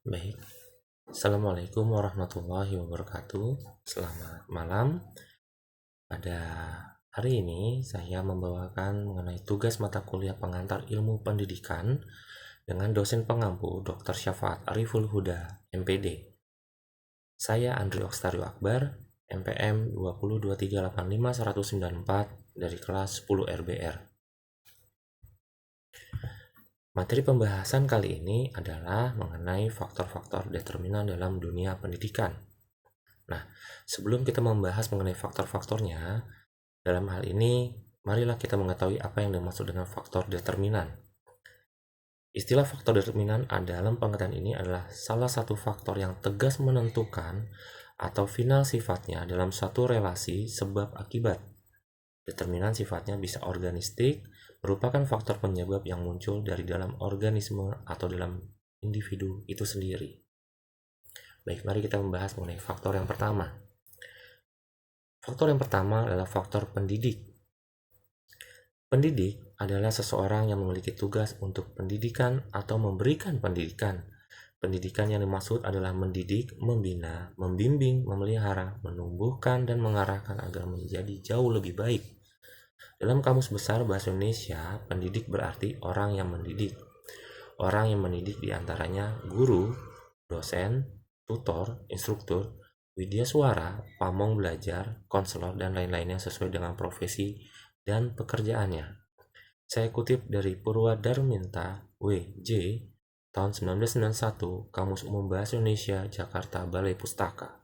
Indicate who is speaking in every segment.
Speaker 1: Baik, Assalamualaikum warahmatullahi wabarakatuh. Selamat malam. Pada hari ini saya membawakan mengenai tugas mata kuliah pengantar ilmu pendidikan dengan dosen pengampu Dr. Syafaat Ariful Huda, MPD. Saya Andri Okstario Akbar, MPM 202385194 dari kelas 10 RBR. Materi pembahasan kali ini adalah mengenai faktor-faktor determinan dalam dunia pendidikan. Nah, sebelum kita membahas mengenai faktor-faktornya, dalam hal ini marilah kita mengetahui apa yang dimaksud dengan faktor determinan. Istilah faktor determinan dalam pengertian ini adalah salah satu faktor yang tegas menentukan atau final sifatnya dalam suatu relasi sebab akibat. Determinan sifatnya bisa organistik, merupakan faktor penyebab yang muncul dari dalam organisme atau dalam individu itu sendiri. Baik, mari kita membahas mengenai faktor yang pertama. Faktor yang pertama adalah faktor pendidik. Pendidik adalah seseorang yang memiliki tugas untuk pendidikan atau memberikan pendidikan. Pendidikan yang dimaksud adalah mendidik, membina, membimbing, memelihara, menumbuhkan, dan mengarahkan agar menjadi jauh lebih baik. Dalam Kamus Besar Bahasa Indonesia, pendidik berarti orang yang mendidik. Orang yang mendidik diantaranya guru, dosen, tutor, instruktur, widya suara, pamong belajar, konselor, dan lain-lainnya sesuai dengan profesi dan pekerjaannya. Saya kutip dari Purwadarminta, W.J., tahun 1991, Kamus Umum Bahasa Indonesia, Jakarta, Balai Pustaka.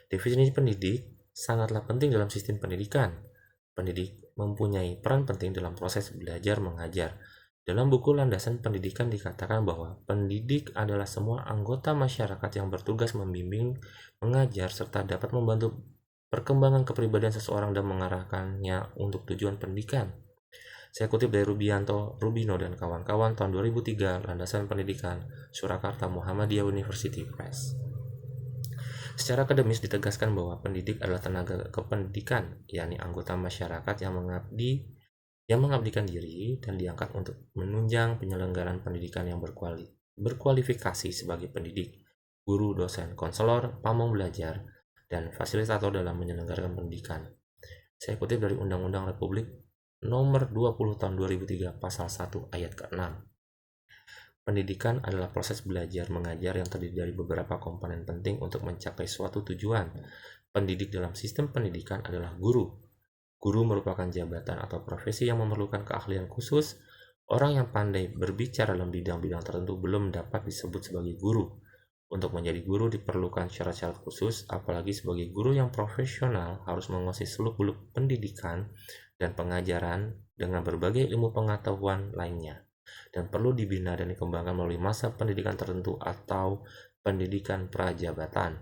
Speaker 1: Definisi pendidik sangatlah penting dalam sistem pendidikan. Pendidik mempunyai peran penting dalam proses belajar mengajar. Dalam buku Landasan Pendidikan dikatakan bahwa pendidik adalah semua anggota masyarakat yang bertugas membimbing, mengajar, serta dapat membantu perkembangan kepribadian seseorang dan mengarahkannya untuk tujuan pendidikan. Saya kutip dari Rubino dan kawan-kawan tahun 2003, Landasan Pendidikan, Surakarta Muhammadiyah University Press. Secara akademis ditegaskan bahwa pendidik adalah tenaga kependidikan, yakni anggota masyarakat yang mengabdikan diri dan diangkat untuk menunjang penyelenggaraan pendidikan yang berkualifikasi sebagai pendidik, guru, dosen, konselor, pamong belajar, dan fasilitator dalam menyelenggarakan pendidikan. Saya kutip dari Undang-Undang Republik Nomor 20 Tahun 2003 Pasal 1 Ayat ke-6. Pendidikan adalah proses belajar mengajar yang terdiri dari beberapa komponen penting untuk mencapai suatu tujuan. Pendidik dalam sistem pendidikan adalah guru. Guru merupakan jabatan atau profesi yang memerlukan keahlian khusus. Orang yang pandai berbicara dalam bidang-bidang tertentu belum dapat disebut sebagai guru. Untuk menjadi guru diperlukan syarat-syarat khusus, apalagi sebagai guru yang profesional harus menguasai seluk-beluk pendidikan dan pengajaran dengan berbagai ilmu pengetahuan lainnya, dan perlu dibina dan dikembangkan melalui masa pendidikan tertentu atau pendidikan prajabatan.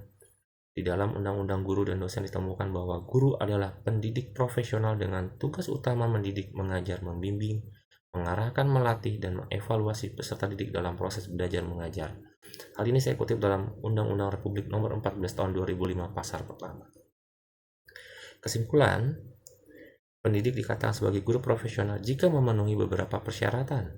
Speaker 1: Di dalam Undang-Undang Guru dan Dosen ditemukan bahwa guru adalah pendidik profesional dengan tugas utama mendidik, mengajar, membimbing, mengarahkan, melatih, dan mengevaluasi peserta didik dalam proses belajar mengajar. Hal ini saya kutip dalam Undang-Undang Republik Nomor 14 Tahun 2005 Pasal pertama. Kesimpulan, pendidik dikatakan sebagai guru profesional jika memenuhi beberapa persyaratan,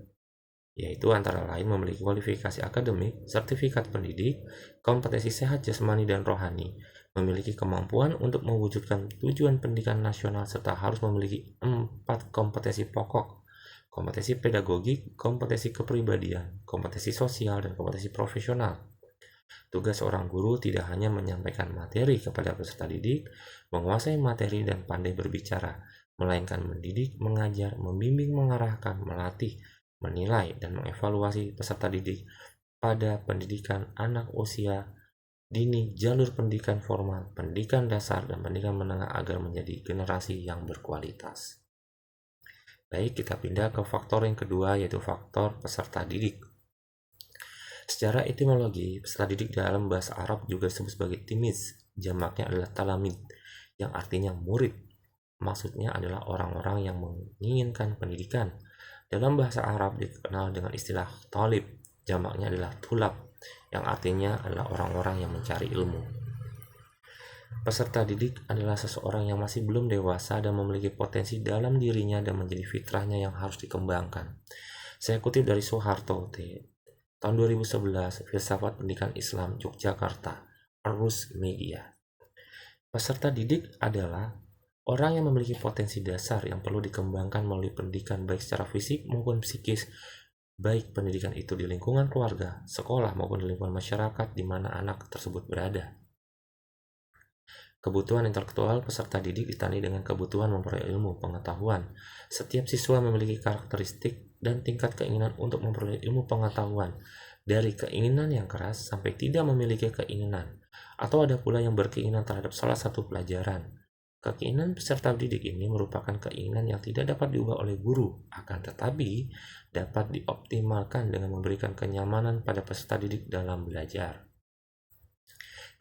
Speaker 1: yaitu antara lain memiliki kualifikasi akademik, sertifikat pendidik, kompetensi sehat jasmani dan rohani, memiliki kemampuan untuk mewujudkan tujuan pendidikan nasional, serta harus memiliki 4 kompetensi pokok: kompetensi pedagogik, kompetensi kepribadian, kompetensi sosial, dan kompetensi profesional. Tugas seorang guru tidak hanya menyampaikan materi kepada peserta didik, menguasai materi dan pandai berbicara, melainkan mendidik, mengajar, membimbing, mengarahkan, melatih, menilai, dan mengevaluasi peserta didik pada pendidikan anak usia dini, jalur pendidikan formal, pendidikan dasar, dan pendidikan menengah agar menjadi generasi yang berkualitas. Baik, kita pindah ke faktor yang kedua, yaitu faktor peserta didik. Secara etimologi, peserta didik dalam bahasa Arab juga disebut sebagai timiz, jamaknya adalah talamid, yang artinya murid. Maksudnya adalah orang-orang yang menginginkan pendidikan. Dalam bahasa Arab dikenal dengan istilah talib, jamaknya adalah tulab, yang artinya adalah orang-orang yang mencari ilmu. Peserta didik adalah seseorang yang masih belum dewasa dan memiliki potensi dalam dirinya dan menjadi fitrahnya yang harus dikembangkan. Saya kutip dari Soeharto tahun 2011, Filsafat Pendidikan Islam Yogyakarta, Arus Media. Peserta didik adalah orang yang memiliki potensi dasar yang perlu dikembangkan melalui pendidikan baik secara fisik maupun psikis, baik pendidikan itu di lingkungan keluarga, sekolah, maupun di lingkungan masyarakat di mana anak tersebut berada. Kebutuhan intelektual peserta didik ditandai dengan kebutuhan memperoleh ilmu pengetahuan. Setiap siswa memiliki karakteristik dan tingkat keinginan untuk memperoleh ilmu pengetahuan, dari keinginan yang keras sampai tidak memiliki keinginan, atau ada pula yang berkeinginan terhadap salah satu pelajaran. Keinginan peserta didik ini merupakan keinginan yang tidak dapat diubah oleh guru, akan tetapi dapat dioptimalkan dengan memberikan kenyamanan pada peserta didik dalam belajar.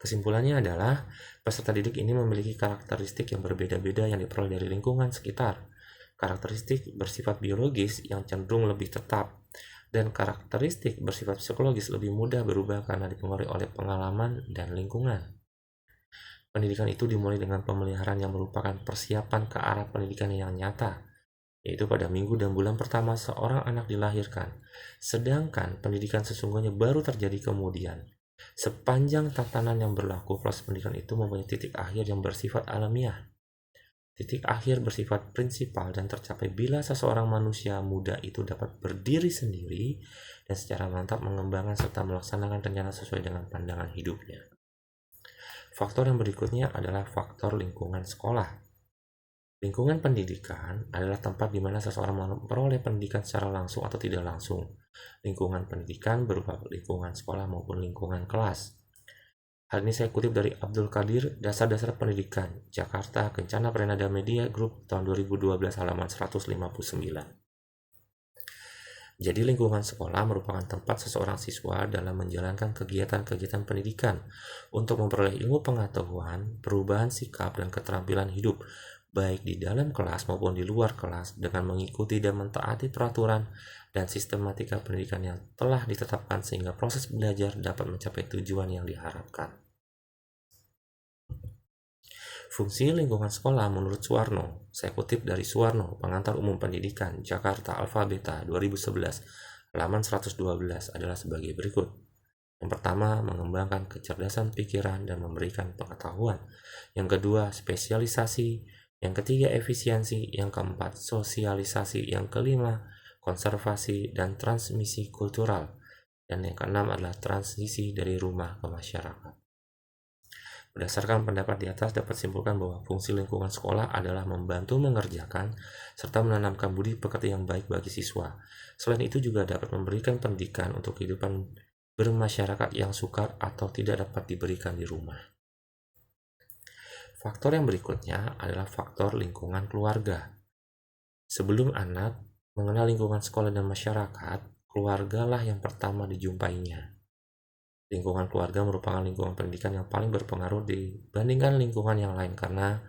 Speaker 1: Kesimpulannya adalah, peserta didik ini memiliki karakteristik yang berbeda-beda yang diperoleh dari lingkungan sekitar. Karakteristik bersifat biologis yang cenderung lebih tetap, dan karakteristik bersifat psikologis lebih mudah berubah karena dipengaruhi oleh pengalaman dan lingkungan. Pendidikan itu dimulai dengan pemeliharaan yang merupakan persiapan ke arah pendidikan yang nyata, yaitu pada minggu dan bulan pertama seorang anak dilahirkan, sedangkan pendidikan sesungguhnya baru terjadi kemudian. Sepanjang tatanan yang berlaku, proses pendidikan itu mempunyai titik akhir yang bersifat alamiah. Titik akhir bersifat prinsipal dan tercapai bila seseorang manusia muda itu dapat berdiri sendiri dan secara mantap mengembangkan serta melaksanakan rencana sesuai dengan pandangan hidupnya. Faktor yang berikutnya adalah faktor lingkungan sekolah. Lingkungan pendidikan adalah tempat di mana seseorang memperoleh pendidikan secara langsung atau tidak langsung. Lingkungan pendidikan berupa lingkungan sekolah maupun lingkungan kelas. Hal ini saya kutip dari Abdul Qadir, Dasar-Dasar Pendidikan, Jakarta, Kencana Prenada Media Group, tahun 2012, halaman 159. Jadi lingkungan sekolah merupakan tempat seseorang siswa dalam menjalankan kegiatan-kegiatan pendidikan untuk memperoleh ilmu pengetahuan, perubahan sikap, dan keterampilan hidup, baik di dalam kelas maupun di luar kelas, dengan mengikuti dan mentaati peraturan dan sistematika pendidikan yang telah ditetapkan sehingga proses belajar dapat mencapai tujuan yang diharapkan. Fungsi lingkungan sekolah menurut Suwarno, saya kutip dari Suwarno, Pengantar Umum Pendidikan, Jakarta, Alfabeta, 2011, halaman 112, adalah sebagai berikut. Yang pertama, mengembangkan kecerdasan pikiran dan memberikan pengetahuan. Yang kedua, spesialisasi. Yang ketiga, efisiensi. Yang keempat, sosialisasi. Yang kelima, konservasi dan transmisi kultural. Dan yang keenam adalah transisi dari rumah ke masyarakat. Berdasarkan pendapat di atas, dapat simpulkan bahwa fungsi lingkungan sekolah adalah membantu mengerjakan serta menanamkan budi pekerti yang baik bagi siswa. Selain itu juga dapat memberikan pendidikan untuk kehidupan bermasyarakat yang sukar atau tidak dapat diberikan di rumah. Faktor yang berikutnya adalah faktor lingkungan keluarga. Sebelum anak mengenal lingkungan sekolah dan masyarakat, keluargalah yang pertama dijumpainya. Lingkungan keluarga merupakan lingkungan pendidikan yang paling berpengaruh dibandingkan lingkungan yang lain karena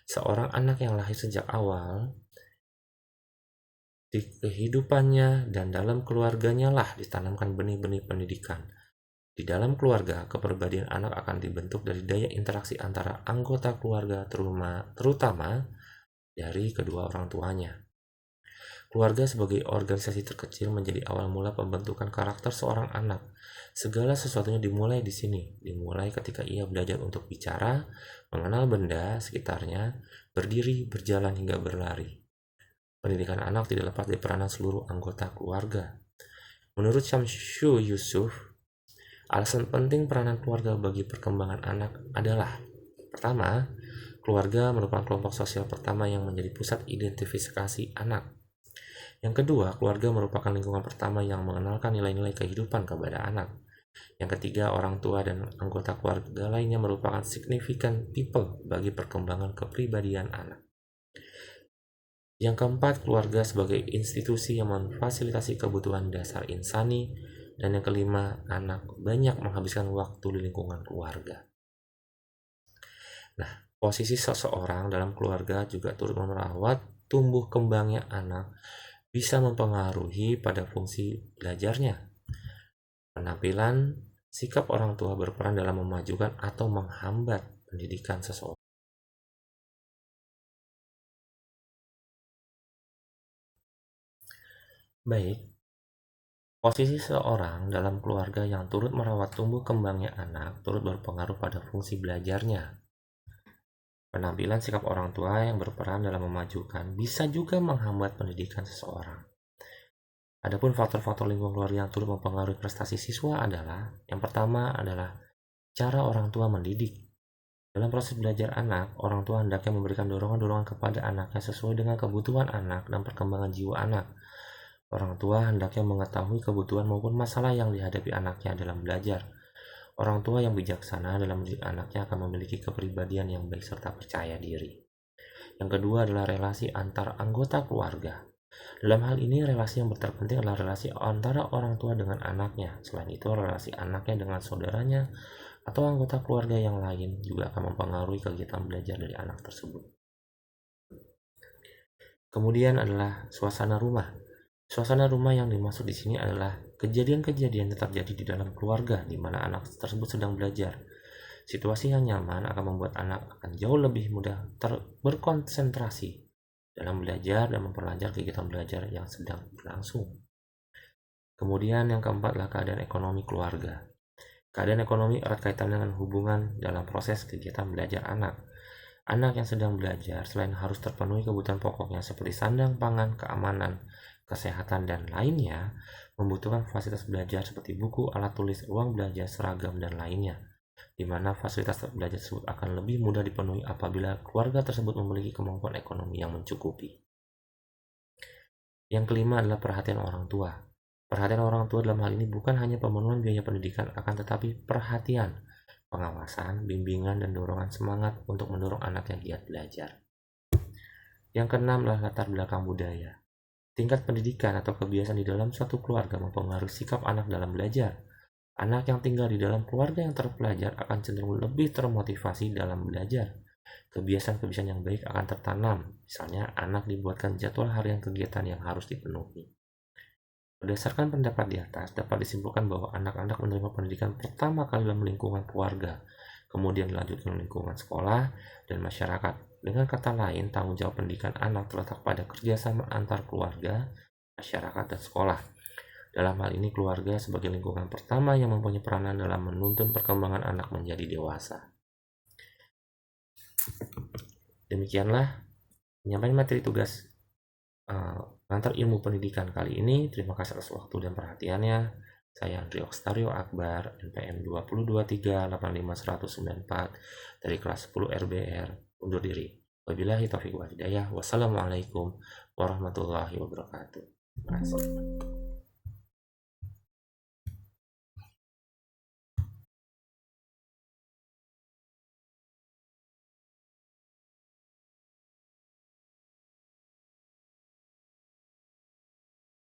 Speaker 1: seorang anak yang lahir sejak awal di kehidupannya dan dalam keluarganya lah ditanamkan benih-benih pendidikan. Di dalam keluarga, kepribadian anak akan dibentuk dari daya interaksi antara anggota keluarga terutama dari kedua orang tuanya. Keluarga sebagai organisasi terkecil menjadi awal mula pembentukan karakter seorang anak. Segala sesuatunya dimulai di sini, dimulai ketika ia belajar untuk bicara, mengenal benda sekitarnya, berdiri, berjalan hingga berlari. Pendidikan anak tidak lepas dari peranan seluruh anggota keluarga. Menurut Syamsu Yusuf, alasan penting peranan keluarga bagi perkembangan anak adalah: pertama, keluarga merupakan kelompok sosial pertama yang menjadi pusat identifikasi anak. Yang kedua, keluarga merupakan lingkungan pertama yang mengenalkan nilai-nilai kehidupan kepada anak. Yang ketiga, orang tua dan anggota keluarga lainnya merupakan significant people bagi perkembangan kepribadian anak. Yang keempat, keluarga sebagai institusi yang memfasilitasi kebutuhan dasar insani. Dan yang kelima, anak banyak menghabiskan waktu di lingkungan keluarga. Nah, posisi seseorang dalam keluarga juga turut merawat tumbuh kembangnya anak, bisa mempengaruhi pada fungsi belajarnya. Penampilan, sikap orang tua berperan dalam memajukan atau menghambat pendidikan seseorang. Baik, Posisi seseorang dalam keluarga yang turut merawat tumbuh kembangnya anak turut berpengaruh pada fungsi belajarnya. Penampilan sikap orang tua yang berperan dalam memajukan bisa juga menghambat pendidikan seseorang. Adapun faktor-faktor lingkungan keluarga yang turut mempengaruhi prestasi siswa adalah, yang pertama adalah cara orang tua mendidik. Dalam proses belajar anak, orang tua hendaknya memberikan dorongan-dorongan kepada anaknya sesuai dengan kebutuhan anak dan perkembangan jiwa anak. Orang tua hendaknya mengetahui kebutuhan maupun masalah yang dihadapi anaknya dalam belajar. Orang tua yang bijaksana dalam mendidik anaknya akan memiliki kepribadian yang baik serta percaya diri. Yang kedua adalah relasi antar anggota keluarga. Dalam hal ini, relasi yang terpenting adalah relasi antara orang tua dengan anaknya. Selain itu, relasi anaknya dengan saudaranya atau anggota keluarga yang lain juga akan mempengaruhi kegiatan belajar dari anak tersebut. Kemudian adalah suasana rumah. Suasana rumah yang dimaksud di sini adalah kejadian-kejadian yang terjadi di dalam keluarga di mana anak tersebut sedang belajar. Situasi yang nyaman akan membuat anak akan jauh lebih mudah berkonsentrasi dalam belajar dan memperlancar kegiatan belajar yang sedang berlangsung. Kemudian yang keempat adalah keadaan ekonomi keluarga. Keadaan ekonomi erat kaitan dengan hubungan dalam proses kegiatan belajar anak. Anak yang sedang belajar selain harus terpenuhi kebutuhan pokoknya seperti sandang, pangan, keamanan, kesehatan, dan lainnya, membutuhkan fasilitas belajar seperti buku, alat tulis, ruang belajar, seragam, dan lainnya, di mana fasilitas belajar tersebut akan lebih mudah dipenuhi apabila keluarga tersebut memiliki kemampuan ekonomi yang mencukupi. Yang kelima adalah perhatian orang tua. Perhatian orang tua dalam hal ini bukan hanya pemenuhan biaya pendidikan, akan tetapi perhatian, pengawasan, bimbingan, dan dorongan semangat untuk mendorong anak yang giat belajar. Yang keenam adalah latar belakang budaya. Tingkat pendidikan atau kebiasaan di dalam suatu keluarga mempengaruhi sikap anak dalam belajar. Anak yang tinggal di dalam keluarga yang terpelajar akan cenderung lebih termotivasi dalam belajar. Kebiasaan-kebiasaan yang baik akan tertanam, misalnya anak dibuatkan jadwal harian kegiatan yang harus dipenuhi. Berdasarkan pendapat di atas, dapat disimpulkan bahwa anak-anak menerima pendidikan pertama kali dalam lingkungan keluarga, kemudian dilanjutkan lingkungan sekolah dan masyarakat. Dengan kata lain, tanggung jawab pendidikan anak terletak pada kerjasama antar keluarga, masyarakat, dan sekolah. Dalam hal ini, keluarga sebagai lingkungan pertama yang mempunyai peranan dalam menuntun perkembangan anak menjadi dewasa. Demikianlah penyampaian materi tugas pengantar ilmu pendidikan kali ini. Terima kasih atas waktu dan perhatiannya. Saya Andri Okstario Akbar, NPM 202385194 dari kelas 10 RBR, undur diri. Wabillahi taufiq wal hidayah. Wassalamualaikum warahmatullahi wabarakatuh. Terima kasih.